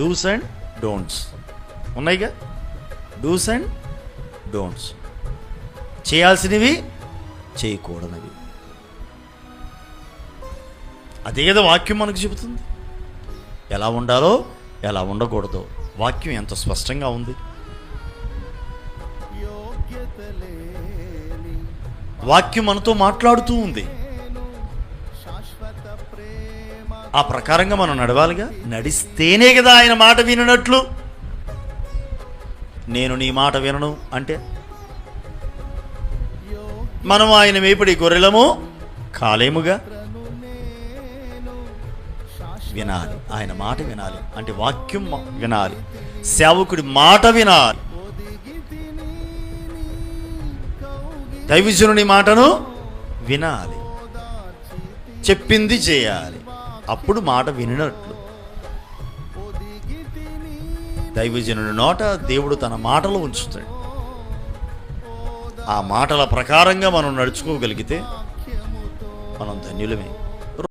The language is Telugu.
డూస్ అండ్ డోంట్స్ ఉన్నాయిగా. డూస్ అండ్ డోంట్స్, చేయాల్సినవి చేయకూడనివి. అదే కదా వాక్యం మనకు చెబుతుంది. ఎలా ఉండాలో ఎలా ఉండకూడదో వాక్యం ఎంత స్పష్టంగా ఉంది. వాక్యం మనతో మాట్లాడుతూ ఉంది. ఆ ప్రకారంగా మనం నడవాలిగా. నడిస్తేనే కదా ఆయన మాట వినట్లు. నేను నీ మాట వినను అంటే మనం ఆయన మేపడి గొర్రెలము కాలేముగా. వినాలి, ఆయన మాట వినాలి అంటే వాక్యం వినాలి, సేవకుడి మాట వినాలి, దైవజనుని మాటను వినాలి, చెప్పింది చేయాలి. అప్పుడు మాట వినినట్లు. దైవజనుడి నోట దేవుడు తన మాటలు ఉంచుతాడు. ఆ మాటల ప్రకారంగా మనం నడుచుకోగలిగితే మనం ధన్యులమే.